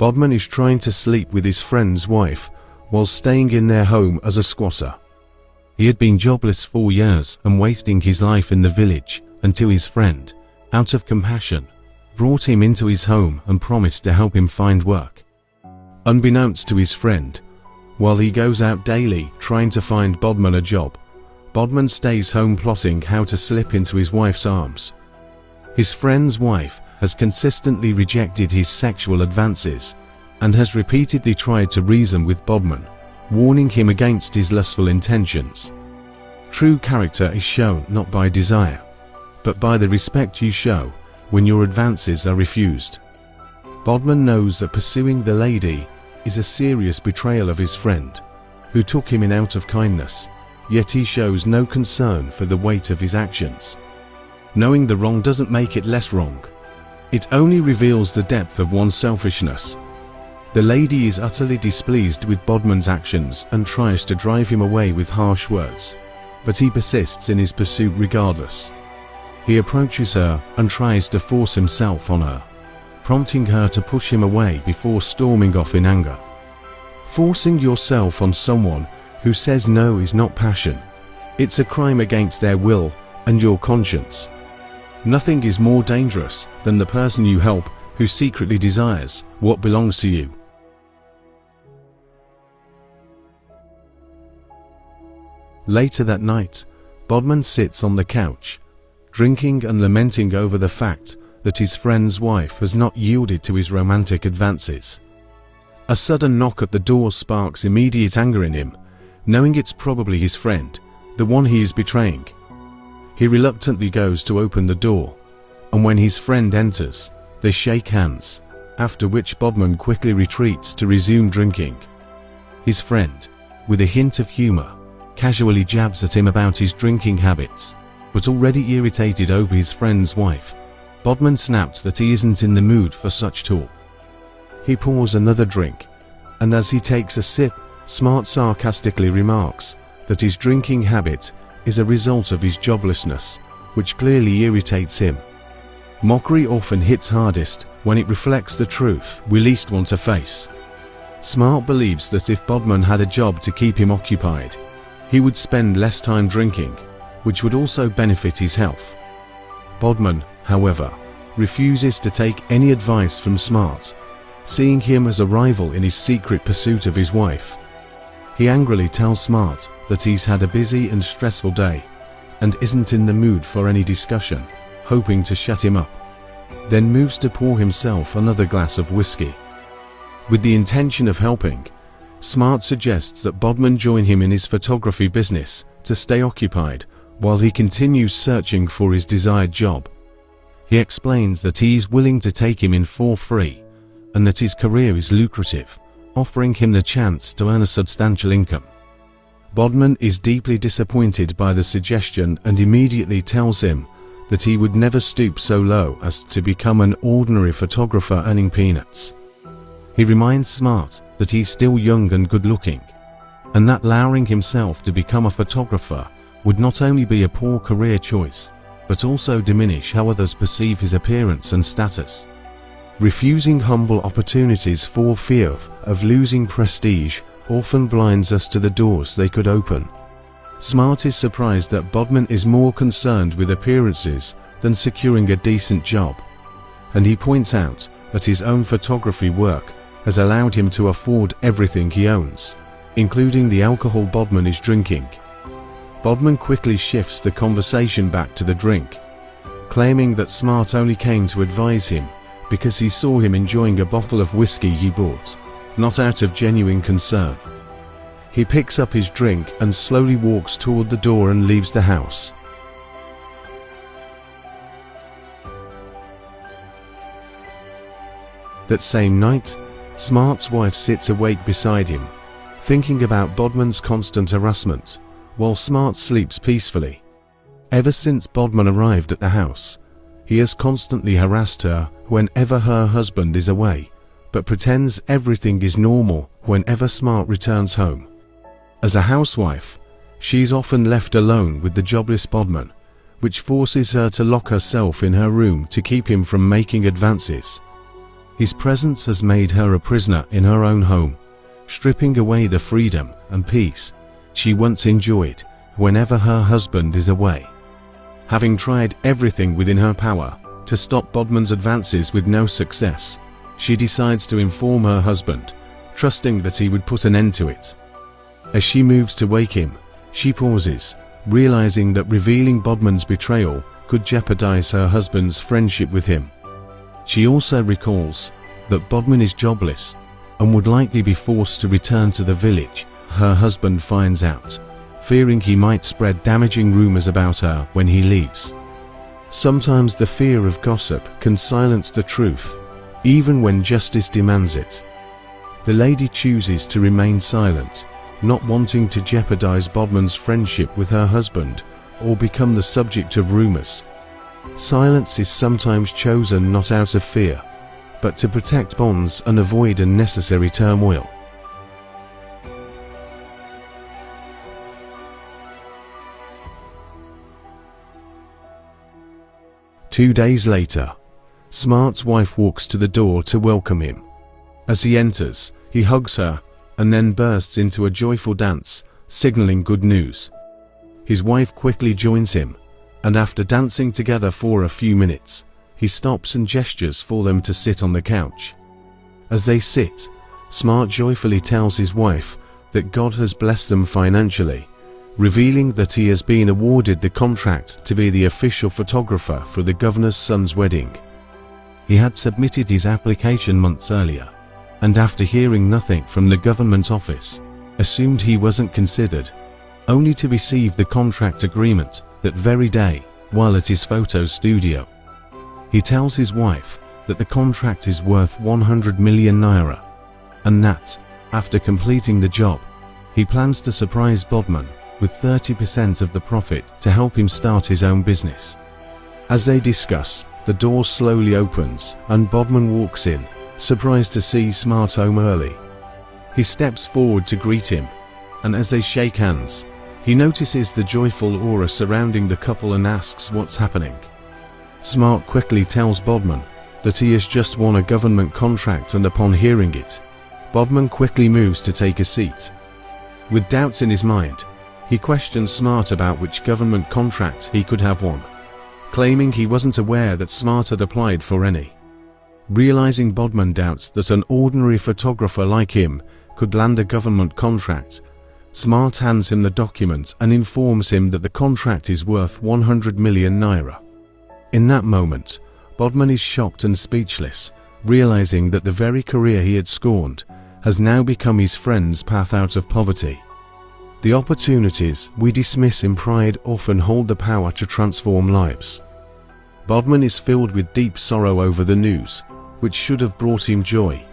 Bodman is trying to sleep with his friend's wife while staying in their home as a squatter. He had been jobless 4 years and wasting his life in the village until his friend, out of compassion, brought him into his home and promised to help him find work. Unbeknownst to his friend, while he goes out daily trying to find Bodman a job, Bodman stays home plotting how to slip into his wife's arms. His friend's wife has consistently rejected his sexual advances and has repeatedly tried to reason with Bodman, warning him against his lustful intentions. True character is shown not by desire, but by the respect you show when your advances are refused. Bodman knows that pursuing the lady is a serious betrayal of his friend, who took him in out of kindness, yet he shows no concern for the weight of his actions. Knowing the wrong doesn't make it less wrong. It only reveals the depth of one's selfishness. The lady is utterly displeased with Bodman's actions and tries to drive him away with harsh words, but he persists in his pursuit regardless. He approaches her and tries to force himself on her, prompting her to push him away before storming off in anger. Forcing yourself on someone who says no is not passion. It's a crime against their will and your conscience. Nothing is more dangerous than the person you help who secretly desires what belongs to you. Later that night, Bodman sits on the couch, drinking and lamenting over the fact that his friend's wife has not yielded to his romantic advances. A sudden knock at the door sparks immediate anger in him, knowing it's probably his friend, the one he is betraying. He reluctantly goes to open the door, and when his friend enters, they shake hands, after which Bodman quickly retreats to resume drinking. His friend, with a hint of humor, casually jabs at him about his drinking habits, but already irritated over his friend's wife, Bodman snaps that he isn't in the mood for such talk. He pours another drink, and as he takes a sip, Smart sarcastically remarks that his drinking habit is a result of his joblessness, which clearly irritates him. Mockery often hits hardest when it reflects the truth we least want to face. Smart believes that if Bodman had a job to keep him occupied, he would spend less time drinking, which would also benefit his health. Bodman, however, refuses to take any advice from Smart, seeing him as a rival in his secret pursuit of his wife. He angrily tells Smart that he's had a busy and stressful day and isn't in the mood for any discussion, hoping to shut him up, then moves to pour himself another glass of whiskey. With the intention of helping, Smart suggests that Bodman join him in his photography business to stay occupied while he continues searching for his desired job. He explains that he is willing to take him in for free and that his career is lucrative, offering him the chance to earn a substantial income. Bodman is deeply disappointed by the suggestion and immediately tells him that he would never stoop so low as to become an ordinary photographer earning peanuts. He reminds Smart that he's still young and good-looking, and that lowering himself to become a photographer would not only be a poor career choice, but also diminish how others perceive his appearance and status. Refusing humble opportunities for fear of losing prestige often blinds us to the doors they could open. Smart is surprised that Bodman is more concerned with appearances than securing a decent job, and he points out that his own photography work has allowed him to afford everything he owns, including the alcohol Bodman is drinking. Bodman quickly shifts the conversation back to the drink, claiming that Smart only came to advise him because he saw him enjoying a bottle of whiskey he bought, not out of genuine concern. He picks up his drink and slowly walks toward the door and leaves the house. That same night, Smart's wife sits awake beside him, thinking about Bodman's constant harassment, while Smart sleeps peacefully. Ever since Bodman arrived at the house, he has constantly harassed her whenever her husband is away, but pretends everything is normal whenever Smart returns home. As a housewife, she is often left alone with the jobless Bodman, which forces her to lock herself in her room to keep him from making advances. His presence has made her a prisoner in her own home, stripping away the freedom and peace she once enjoyed whenever her husband is away. Having tried everything within her power to stop Bodman's advances with no success, she decides to inform her husband, trusting that he would put an end to it. As she moves to wake him, she pauses, realizing that revealing Bodman's betrayal could jeopardize her husband's friendship with him. She also recalls that Bodman is jobless and would likely be forced to return to the village her husband finds out, fearing he might spread damaging rumors about her when he leaves. Sometimes the fear of gossip can silence the truth, even when justice demands it. The lady chooses to remain silent, not wanting to jeopardize Bodman's friendship with her husband or become the subject of rumors. Silence is sometimes chosen not out of fear, but to protect bonds and avoid unnecessary turmoil. Two days later, Smart's wife walks to the door to welcome him. As he enters, he hugs her and then bursts into a joyful dance, signaling good news. His wife quickly joins him, and after dancing together for a few minutes, he stops and gestures for them to sit on the couch. As they sit, Smart joyfully tells his wife that God has blessed them financially, revealing that he has been awarded the contract to be the official photographer for the governor's son's wedding. He had submitted his application months earlier, and after hearing nothing from the government office, assumed he wasn't considered, only to receive the contract agreement that very day while at his photo studio. He tells his wife that the contract is worth 100 million naira, and that, after completing the job, he plans to surprise Bodman with 30% of the profit to help him start his own business. As they discuss, the door slowly opens and Bodman walks in, surprised to see Smart home early. He steps forward to greet him, and as they shake hands, he notices the joyful aura surrounding the couple and asks what's happening. Smart quickly tells Bodman that he has just won a government contract, and upon hearing it, Bodman quickly moves to take a seat. With doubts in his mind, he questions Smart about which government contract he could have won, claiming he wasn't aware that Smart had applied for any. Realizing Bodman doubts that an ordinary photographer like him could land a government contract, Smart hands him the document and informs him that the contract is worth 100 million naira. In that moment, Bodman is shocked and speechless, realizing that the very career he had scorned has now become his friend's path out of poverty. The opportunities we dismiss in pride often hold the power to transform lives. Bodman is filled with deep sorrow over the news, which should have brought him joy,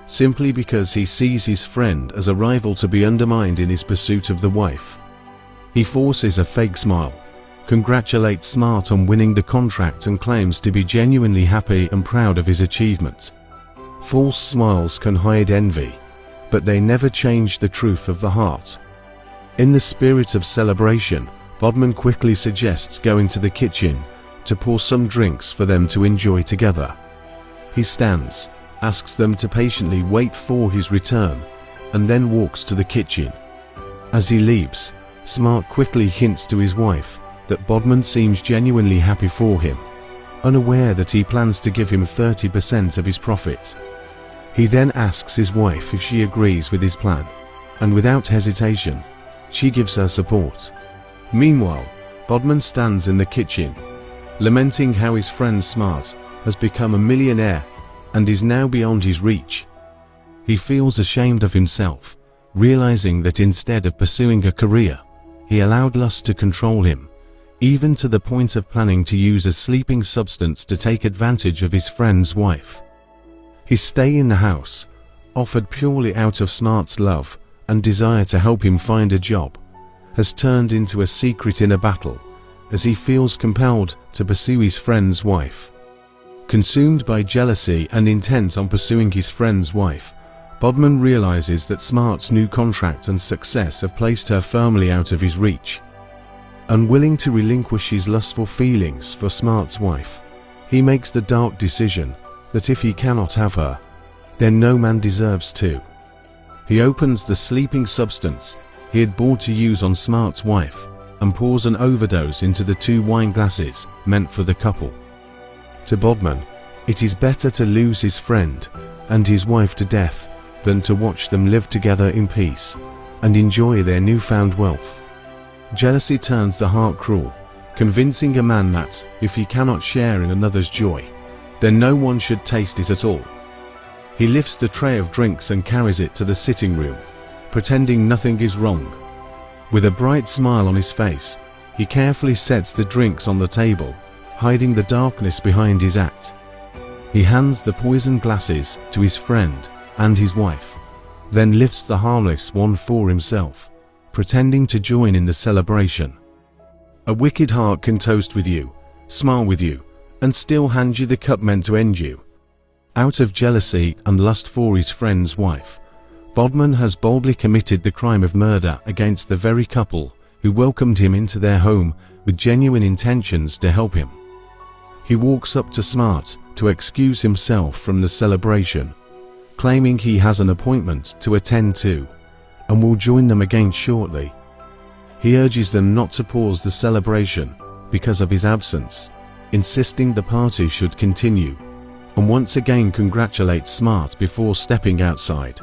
simply because he sees his friend as a rival to be undermined in his pursuit of the wife. He forces a fake smile, congratulates Smart on winning the contract, and claims to be genuinely happy and proud of his achievement. False smiles can hide envy, but they never change the truth of the heart. In the spirit of celebration, Bodman quickly suggests going to the kitchen to pour some drinks for them to enjoy together. He stands, asks them to patiently wait for his return, and then walks to the kitchen. As he leaves, Smart quickly hints to his wife that Bodman seems genuinely happy for him, unaware that he plans to give him 30% of his profit. He then asks his wife if she agrees with his plan, and without hesitation, she gives her support. Meanwhile, Bodman stands in the kitchen, lamenting how his friend Smart has become a millionaire and is now beyond his reach. He feels ashamed of himself, realizing that instead of pursuing a career, he allowed lust to control him, even to the point of planning to use a sleeping substance to take advantage of his friend's wife. His stay in the house, offered purely out of Smart's love and desire to help him find a job, has turned into a secret inner battle, as he feels compelled to pursue his friend's wife. Consumed by jealousy and intent on pursuing his friend's wife, Bodman realizes that Smart's new contract and success have placed her firmly out of his reach. Unwilling to relinquish his lustful feelings for Smart's wife, he makes the dark decision that if he cannot have her, then no man deserves to. He opens the sleeping substance he had bought to use on Smart's wife and pours an overdose into the 2 wine glasses meant for the couple. To Bodman, it is better to lose his friend and his wife to death than to watch them live together in peace and enjoy their newfound wealth. Jealousy turns the heart cruel, convincing a man that, if he cannot share in another's joy, then no one should taste it at all. He lifts the tray of drinks and carries it to the sitting room, pretending nothing is wrong. With a bright smile on his face, he carefully sets the drinks on the table, hiding the darkness behind his act. He hands the poisoned glasses to his friend and his wife, then lifts the harmless one for himself, pretending to join in the celebration. A wicked heart can toast with you, smile with you, and still hand you the cup meant to end you. Out of jealousy and lust for his friend's wife, Bodman has boldly committed the crime of murder against the very couple who welcomed him into their home with genuine intentions to help him. He walks up to Smart to excuse himself from the celebration, claiming he has an appointment to attend to and will join them again shortly. He urges them not to pause the celebration because of his absence, insisting the party should continue, and once again congratulates Smart before stepping outside.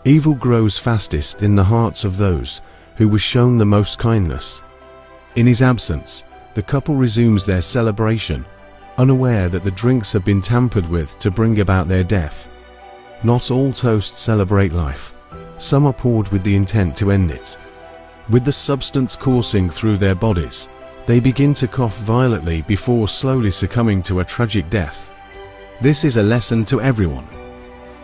Evil grows fastest in the hearts of those who were shown the most kindness. In his absence, the couple resumes their celebration, unaware that the drinks have been tampered with to bring about their death. Not all toasts celebrate life. Some are poured with the intent to end it. With the substance coursing through their bodies, they begin to cough violently before slowly succumbing to a tragic death. This is a lesson to everyone.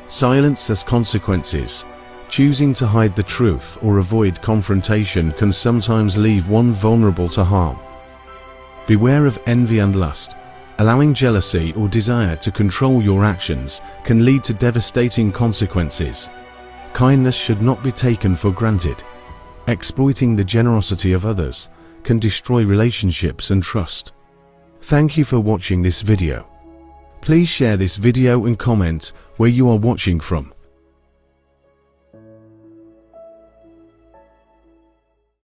Silence has consequences. Choosing to hide the truth or avoid confrontation can sometimes leave one vulnerable to harm. Beware of envy and lust. Allowing jealousy or desire to control your actions can lead to devastating consequences. Kindness should not be taken for granted. Exploiting the generosity of others can destroy relationships and trust. Thank you for watching this video. Please share this video and comment where you are watching from.